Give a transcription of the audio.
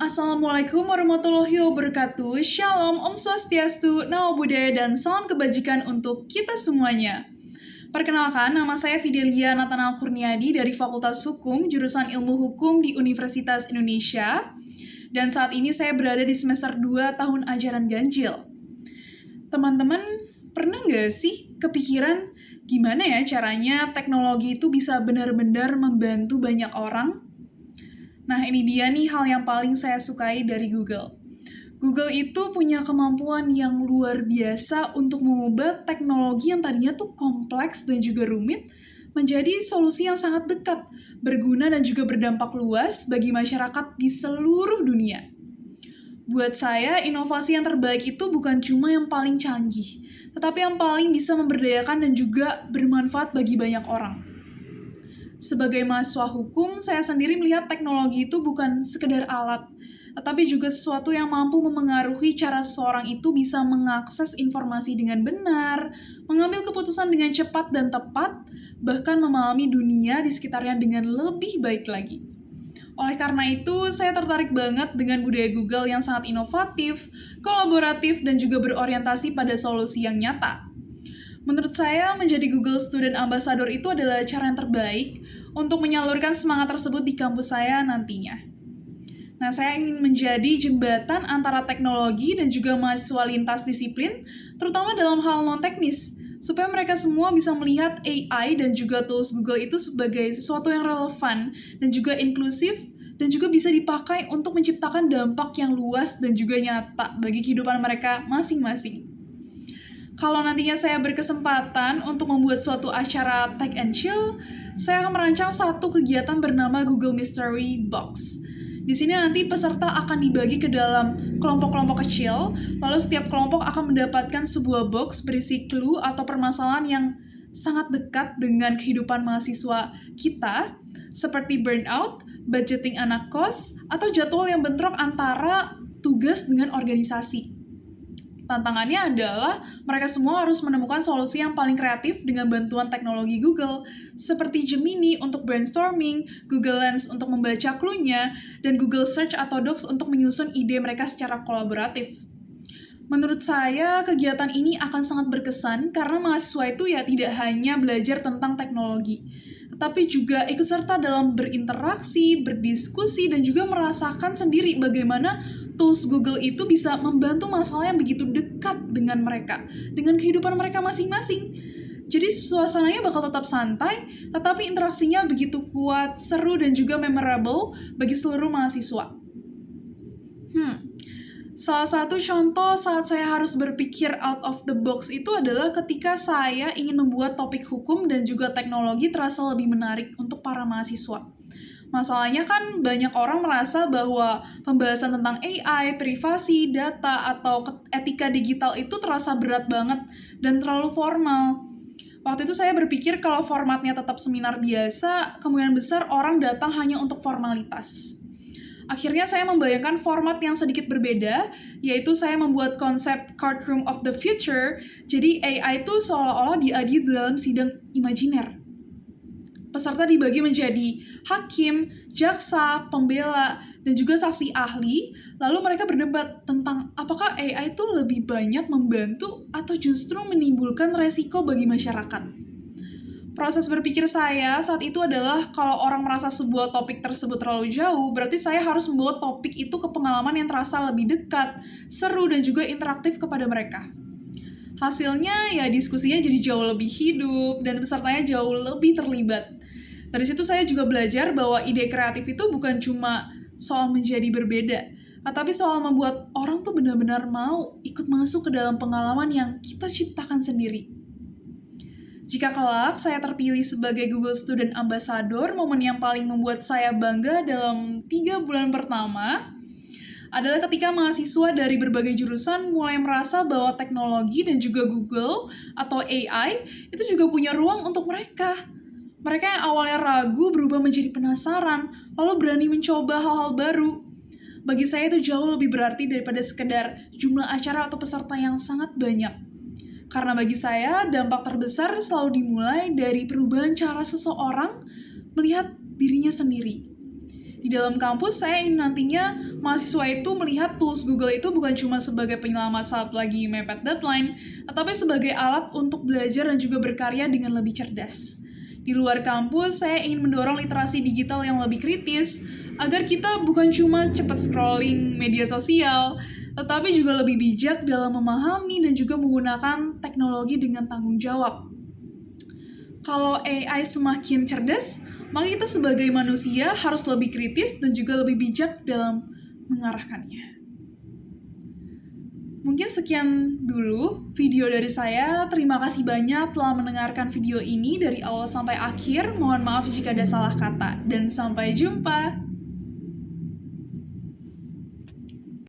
Assalamualaikum warahmatullahi wabarakatuh. Shalom, Om Swastiastu, Namo Buddhaya, dan salam kebajikan untuk kita semuanya. Perkenalkan, nama saya Fidelia Nathanael Kurniadi dari Fakultas Hukum, jurusan Ilmu Hukum di Universitas Indonesia. Dan saat ini saya berada di semester 2 tahun ajaran ganjil. Teman-teman, pernah nggak sih kepikiran gimana ya caranya teknologi itu bisa benar-benar membantu banyak orang? Nah, ini dia nih hal yang paling saya sukai dari Google. Google itu punya kemampuan yang luar biasa untuk mengubah teknologi yang tadinya tuh kompleks dan juga rumit menjadi solusi yang sangat dekat, berguna dan juga berdampak luas bagi masyarakat di seluruh dunia. Buat saya, inovasi yang terbaik itu bukan cuma yang paling canggih, tetapi yang paling bisa memberdayakan dan juga bermanfaat bagi banyak orang. Sebagai mahasiswa hukum, saya sendiri melihat teknologi itu bukan sekedar alat, tetapi juga sesuatu yang mampu memengaruhi cara seseorang itu bisa mengakses informasi dengan benar, mengambil keputusan dengan cepat dan tepat, bahkan memahami dunia di sekitarnya dengan lebih baik lagi. Oleh karena itu, saya tertarik banget dengan budaya Google yang sangat inovatif, kolaboratif, dan juga berorientasi pada solusi yang nyata. Menurut saya, menjadi Google Student Ambassador itu adalah cara yang terbaik untuk menyalurkan semangat tersebut di kampus saya nantinya. Nah, saya ingin menjadi jembatan antara teknologi dan juga mahasiswa lintas disiplin, terutama dalam hal non-teknis, supaya mereka semua bisa melihat AI dan juga tools Google itu sebagai sesuatu yang relevan dan juga inklusif, dan juga bisa dipakai untuk menciptakan dampak yang luas dan juga nyata bagi kehidupan mereka masing-masing. Kalau nantinya saya berkesempatan untuk membuat suatu acara Tech and Chill, saya akan merancang satu kegiatan bernama Google Mystery Box. Di sini nanti peserta akan dibagi ke dalam kelompok-kelompok kecil, lalu setiap kelompok akan mendapatkan sebuah box berisi clue atau permasalahan yang sangat dekat dengan kehidupan mahasiswa kita, seperti burnout, budgeting anak kos, atau jadwal yang bentrok antara tugas dengan organisasi. Tantangannya adalah mereka semua harus menemukan solusi yang paling kreatif dengan bantuan teknologi Google, seperti Gemini untuk brainstorming, Google Lens untuk membaca clue-nya, dan Google Search atau Docs untuk menyusun ide mereka secara kolaboratif. Menurut saya, kegiatan ini akan sangat berkesan karena mahasiswa itu ya tidak hanya belajar tentang teknologi, tapi juga ikut serta dalam berinteraksi, berdiskusi, dan juga merasakan sendiri bagaimana tools Google itu bisa membantu masalah yang begitu dekat dengan mereka, dengan kehidupan mereka masing-masing. Jadi suasananya bakal tetap santai, tetapi interaksinya begitu kuat, seru, dan juga memorable bagi seluruh mahasiswa. Salah satu contoh saat saya harus berpikir out of the box itu adalah ketika saya ingin membuat topik hukum dan juga teknologi terasa lebih menarik untuk para mahasiswa. Masalahnya kan banyak orang merasa bahwa pembahasan tentang AI, privasi, data, atau etika digital itu terasa berat banget dan terlalu formal. Waktu itu saya berpikir kalau formatnya tetap seminar biasa, kemungkinan besar orang datang hanya untuk formalitas. Akhirnya saya membayangkan format yang sedikit berbeda, yaitu saya membuat konsep courtroom of the future, jadi AI itu seolah-olah diadili dalam sidang imajiner. Peserta dibagi menjadi hakim, jaksa, pembela, dan juga saksi ahli, lalu mereka berdebat tentang apakah AI itu lebih banyak membantu atau justru menimbulkan resiko bagi masyarakat. Proses berpikir saya saat itu adalah kalau orang merasa sebuah topik tersebut terlalu jauh, berarti saya harus membawa topik itu ke pengalaman yang terasa lebih dekat, seru, dan juga interaktif kepada mereka. Hasilnya ya diskusinya jadi jauh lebih hidup dan pesertanya jauh lebih terlibat. Dari situ saya juga belajar bahwa ide kreatif itu bukan cuma soal menjadi berbeda, tetapi soal membuat orang tuh benar-benar mau ikut masuk ke dalam pengalaman yang kita ciptakan sendiri. Jika kelak saya terpilih sebagai Google Student Ambassador, momen yang paling membuat saya bangga dalam 3 bulan pertama adalah ketika mahasiswa dari berbagai jurusan mulai merasa bahwa teknologi dan juga Google atau AI itu juga punya ruang untuk mereka. Mereka yang awalnya ragu berubah menjadi penasaran, lalu berani mencoba hal-hal baru. Bagi saya itu jauh lebih berarti daripada sekedar jumlah acara atau peserta yang sangat banyak. Karena bagi saya, dampak terbesar selalu dimulai dari perubahan cara seseorang melihat dirinya sendiri. Di dalam kampus, saya ingin nantinya mahasiswa itu melihat tools Google itu bukan cuma sebagai penyelamat saat lagi mepet deadline, tetapi sebagai alat untuk belajar dan juga berkarya dengan lebih cerdas. Di luar kampus, saya ingin mendorong literasi digital yang lebih kritis, agar kita bukan cuma cepat scrolling media sosial, tetapi juga lebih bijak dalam memahami dan juga menggunakan teknologi dengan tanggung jawab. Kalau AI semakin cerdas, maka kita sebagai manusia harus lebih kritis dan juga lebih bijak dalam mengarahkannya. Mungkin sekian dulu video dari saya. Terima kasih banyak telah mendengarkan video ini dari awal sampai akhir. Mohon maaf jika ada salah kata, dan sampai jumpa.